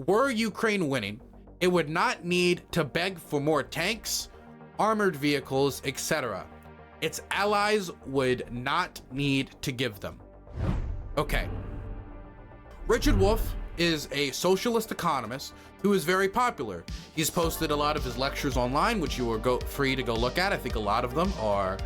were Ukraine winning, it would not need to beg for more tanks, armored vehicles, etc. Its allies would not need to give them. Okay. Richard Wolff is a socialist economist who is very popular. He's posted a lot of his lectures online, which you are free to go look at. I think a lot of them are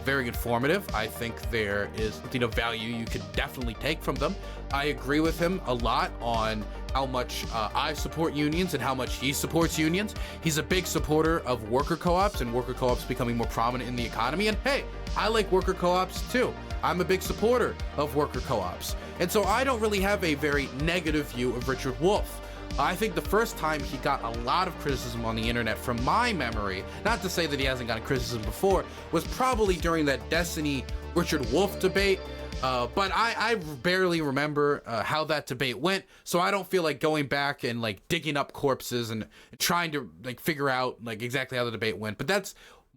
very informative. I think there is something of value you could definitely take from them. I agree with him a lot on how much I support unions and how much he supports unions. He's a big supporter of worker co-ops and worker co-ops becoming more prominent in the economy. And hey, I like worker co-ops too. I'm a big supporter of worker co-ops. And so I don't really have a very negative view of Richard Wolff. I think the first time he got a lot of criticism on the internet, from my memory, not to say that he hasn't gotten criticism before, was probably during that Destiny Richard Wolff debate. But I barely remember how that debate went, so I don't feel like going back and like digging up corpses and trying to like figure out like exactly how the debate went. But that's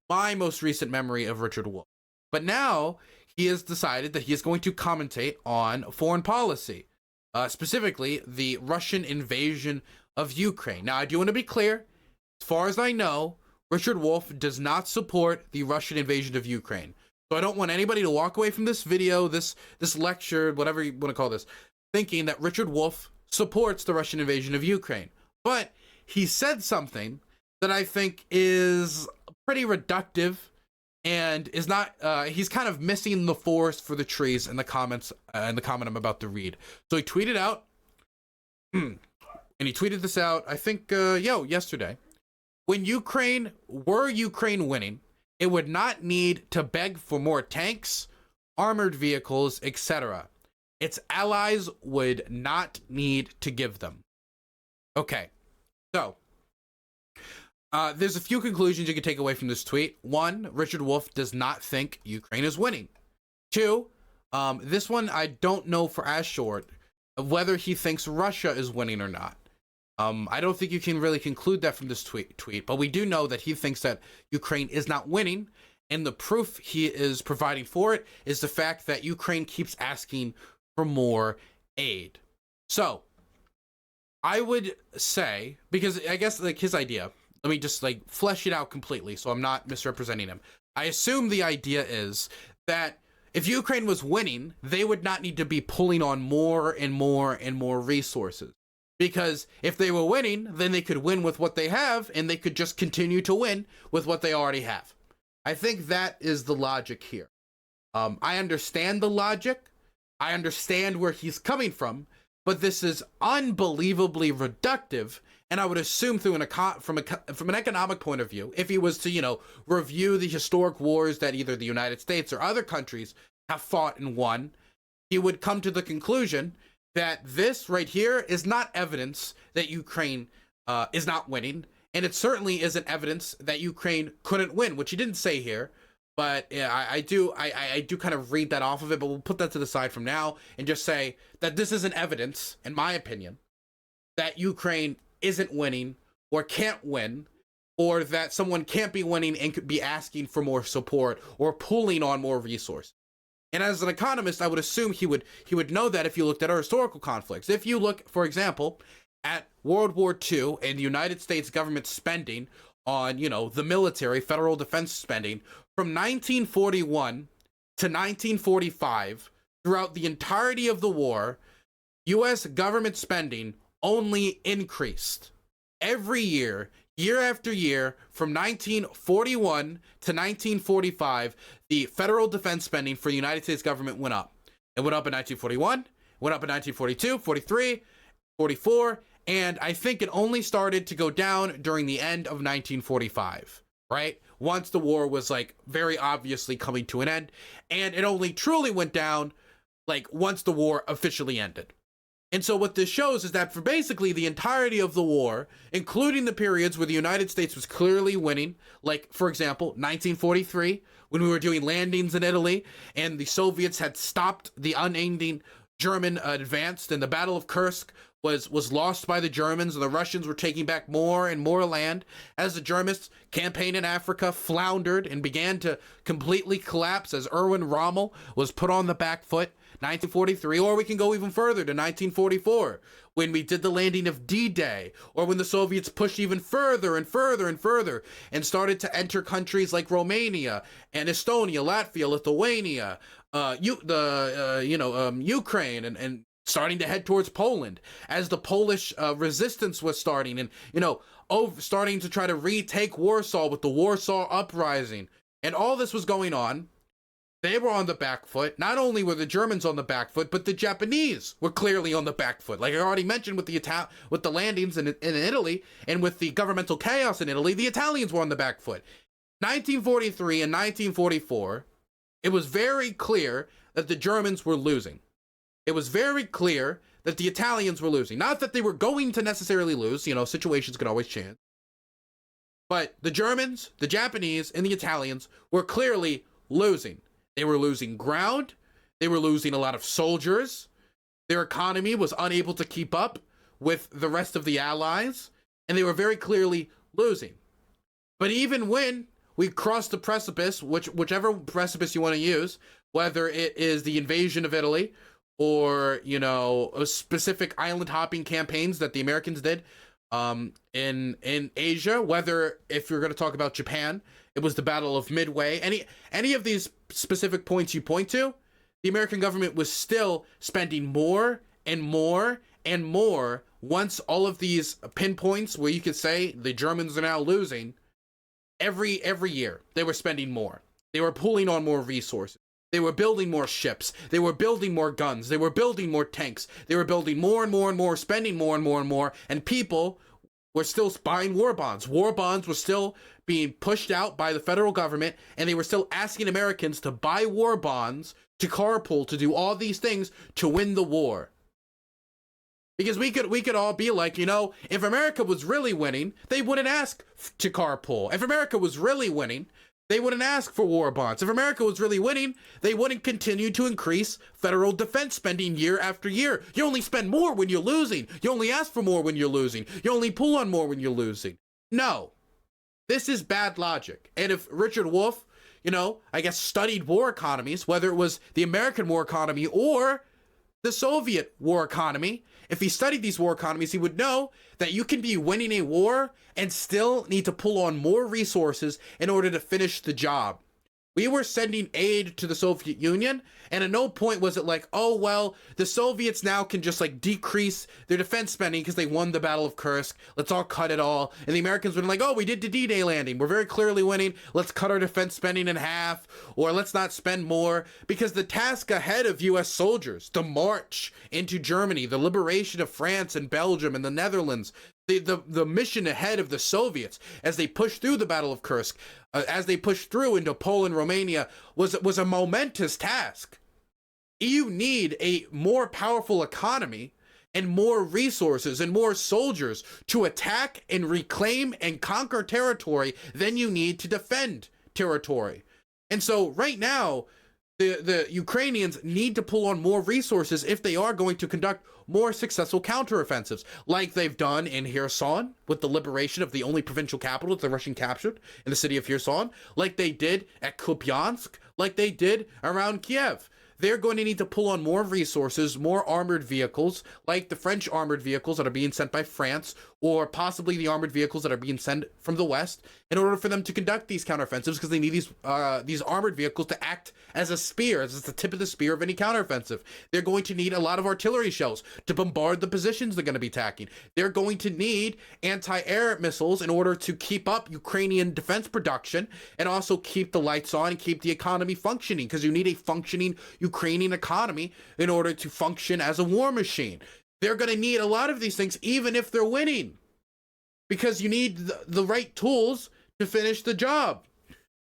my most recent memory of Richard Wolff. But now he has decided that he is going to commentate on foreign policy. Specifically, the Russian invasion of Ukraine. Now, I do want to be clear. As far as I know, Richard Wolff does not support the Russian invasion of Ukraine. So I don't want anybody to walk away from this video, this lecture, whatever you want to call this, thinking that Richard Wolff supports the Russian invasion of Ukraine. But he said something that I think is pretty reductive and is not, he's kind of missing the forest for the trees in the comments, in the comment I'm about to read. So he tweeted out, and he tweeted this out, I think, yesterday. When Ukraine winning, it would not need to beg for more tanks, armored vehicles, etc. Its allies would not need to give them. Okay, so there's a few conclusions you can take away from this tweet. One, Richard Wolff does not think Ukraine is winning. Two, this one I don't know for as short of whether he thinks Russia is winning or not. I don't think you can really conclude that from this tweet, but we do know that he thinks that Ukraine is not winning, and the proof he is providing for it is the fact that Ukraine keeps asking for more aid. So, I would say, because I guess like his idea, let me just like flesh it out completely so I'm not misrepresenting him. I assume the idea is that if Ukraine was winning, they would not need to be pulling on more and more and more resources. Because if they were winning, then they could win with what they have, and they could just continue to win with what they already have. I think that is the logic here. I understand the logic. I understand where he's coming from, but this is unbelievably reductive. And I would assume from an economic point of view, if he was to, review the historic wars that either the United States or other countries have fought and won, he would come to the conclusion that this right here is not evidence that Ukraine is not winning, and it certainly isn't evidence that Ukraine couldn't win, which he didn't say here. But yeah, I do kind of read that off of it, but we'll put that to the side from now and just say that this isn't evidence, in my opinion, that Ukraine isn't winning or can't win, or that someone can't be winning and could be asking for more support or pulling on more resources. And as an economist, I would assume he would know that if you looked at our historical conflicts. If you look, for example, at World War II and the United States government spending on, the military, federal defense spending, from 1941 to 1945, throughout the entirety of the war, U.S. government spending only increased every year, year after year. From 1941 to 1945, the federal defense spending for the United States government went up. It went up in 1941, went up in 1942, 43, 44, and I think it only started to go down during the end of 1945, right? Once the war was like very obviously coming to an end, and it only truly went down like once the war officially ended. And so what this shows is that for basically the entirety of the war, including the periods where the United States was clearly winning, like, for example, 1943, when we were doing landings in Italy, and the Soviets had stopped the unending German advance, and the Battle of Kursk was lost by the Germans, and the Russians were taking back more and more land as the Germans' campaign in Africa floundered and began to completely collapse as Erwin Rommel was put on the back foot. 1943, or we can go even further to 1944, when we did the landing of D-Day, or when the Soviets pushed even further and further and further and started to enter countries like Romania and Estonia, Latvia, Lithuania, Ukraine, and starting to head towards Poland as the Polish resistance was starting, and starting to try to retake Warsaw with the Warsaw Uprising, and all this was going on. They were on the back foot. Not only were the Germans on the back foot, but the Japanese were clearly on the back foot. Like I already mentioned with the landings in Italy and with the governmental chaos in Italy, the Italians were on the back foot. 1943 and 1944, it was very clear that the Germans were losing. It was very clear that the Italians were losing. Not that they were going to necessarily lose, situations could always change. But the Germans, the Japanese, and the Italians were clearly losing. They were losing ground. They were losing a lot of soldiers. Their economy was unable to keep up with the rest of the Allies, and they were very clearly losing. But even when we crossed the precipice, whichever precipice you want to use, whether it is the invasion of Italy or, specific island hopping campaigns that the Americans did in Asia, whether, if you're going to talk about Japan, it was the Battle of Midway. Any of these specific points you point to, the American government was still spending more and more and more once all of these pinpoints where you could say the Germans are now losing, every year they were spending more. They were pulling on more resources. They were building more ships. They were building more guns. They were building more tanks. They were building more and more and more, spending more and more and more, and people were still buying war bonds. War bonds were still being pushed out by the federal government, and they were still asking Americans to buy war bonds, to carpool, to do all these things to win the war. Because we could all be like, if America was really winning, they wouldn't ask to carpool. If America was really winning, they wouldn't ask for war bonds. If America was really winning, they wouldn't continue to increase federal defense spending year after year. You only spend more when you're losing. You only ask for more when you're losing. You only pull on more when you're losing. No. This is bad logic. And if Richard Wolff, studied war economies, whether it was the American war economy or the Soviet war economy, if he studied these war economies, he would know that you can be winning a war and still need to pull on more resources in order to finish the job. We were sending aid to the Soviet Union, and at no point was it like, oh, well, the Soviets now can just decrease their defense spending because they won the Battle of Kursk. Let's all cut it all. And the Americans were like, oh, we did the D-Day landing. We're very clearly winning. Let's cut our defense spending in half, or let's not spend more. Because the task ahead of U.S. soldiers, the march into Germany, the liberation of France and Belgium and the Netherlands, the mission ahead of the Soviets as they pushed through the Battle of Kursk, as they pushed through into Poland, Romania, was a momentous task. You need a more powerful economy and more resources and more soldiers to attack and reclaim and conquer territory than you need to defend territory. And so right now, the Ukrainians need to pull on more resources if they are going to conduct more successful counteroffensives, like they've done in Kherson with the liberation of the only provincial capital that the Russian captured in the city of Kherson, like they did at Kupiansk, like they did around Kiev. They're going to need to pull on more resources, more armored vehicles, like the French armored vehicles that are being sent by France, or possibly the armored vehicles that are being sent from the West, in order for them to conduct these counteroffensives, because they need these armored vehicles to act as a spear, as the tip of the spear of any counteroffensive. They're going to need a lot of artillery shells to bombard the positions they're going to be attacking. They're going to need anti-air missiles in order to keep up Ukrainian defense production and also keep the lights on and keep the economy functioning, because you need a functioning Ukrainian economy in order to function as a war machine. They're going to need a lot of these things even if they're winning, because you need the right tools to finish the job.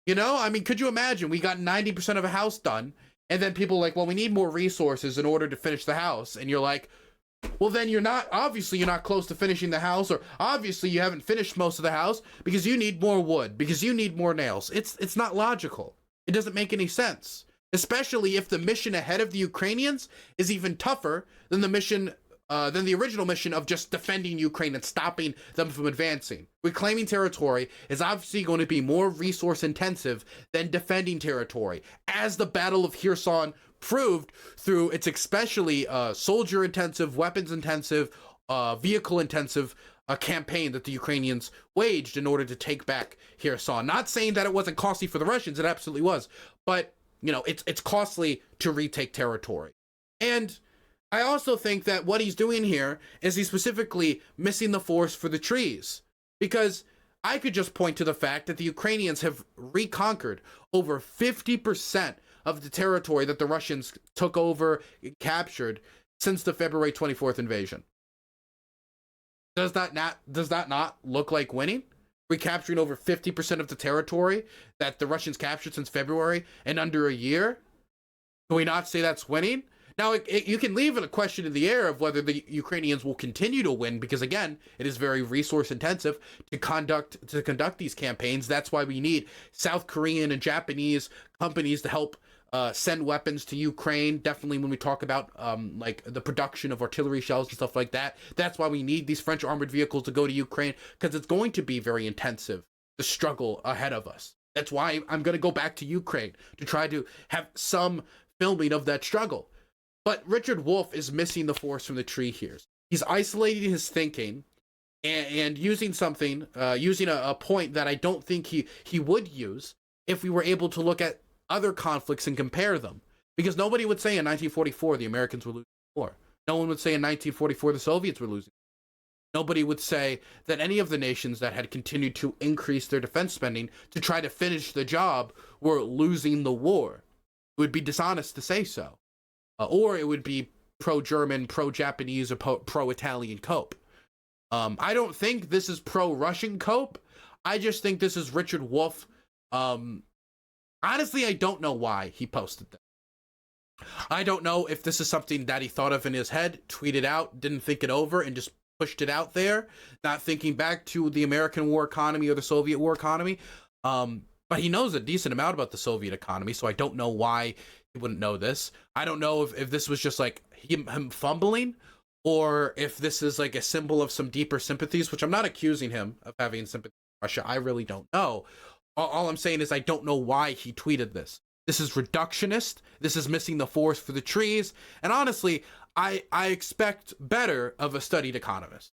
Could you imagine we got 90% of a house done, and then people are like, well, we need more resources in order to finish the house. And you're like, well, then you're not close to finishing the house, or obviously you haven't finished most of the house because you need more wood, because you need more nails. It's not logical. It doesn't make any sense, especially if the mission ahead of the Ukrainians is even tougher than the mission than the original mission of just defending Ukraine and stopping them from advancing. Reclaiming territory is obviously going to be more resource intensive than defending territory, as the Battle of Kherson proved through its especially soldier intensive, weapons intensive, vehicle intensive campaign that the Ukrainians waged in order to take back Kherson. Not saying that it wasn't costly for the Russians, it absolutely was, but you know, it's costly to retake territory. And I also think that what he's doing here is he's specifically missing the forest for the trees, because I could just point to the fact that the Ukrainians have reconquered over 50% of the territory that the Russians took over and captured since the February 24th invasion. Does that not look like winning? Recapturing over 50% of the territory that the Russians captured since February in under a year? Can we not say that's winning? Now, you can leave it a question in the air of whether the Ukrainians will continue to win, because again, it is very resource intensive to conduct these campaigns. That's why we need South Korean and Japanese companies to help send weapons to Ukraine. Definitely when we talk about like the production of artillery shells and stuff like that. That's why we need these French armored vehicles to go to Ukraine, because it's going to be very intensive, the struggle ahead of us. That's why I'm going to go back to Ukraine to try to have some filming of that struggle. But Richard Wolff is missing the forest from the tree here. He's isolating his thinking and using something, using a point that I don't think he would use if we were able to look at other conflicts and compare them. Because nobody would say in 1944 the Americans were losing the war. No one would say in 1944 the Soviets were losing. Nobody would say that any of the nations that had continued to increase their defense spending to try to finish the job were losing the war. It would be dishonest to say so. Or it would be pro-German, pro-Japanese, or pro-Italian cope. I don't think this is pro-Russian cope. I just think this is Richard Wolff. Honestly, I don't know why he posted this. I don't know if this is something that he thought of in his head, tweeted out, didn't think it over, and just pushed it out there, not thinking back to the American war economy or the Soviet war economy. But he knows a decent amount about the Soviet economy, so I don't know why he wouldn't know this. I don't know if this was just like him fumbling, or if this is like a symbol of some deeper sympathies, which I'm not accusing him of having sympathy for Russia. I really don't know. All I'm saying is I don't know why he tweeted this. This is reductionist. This is missing the forest for the trees. And honestly, I expect better of a studied economist.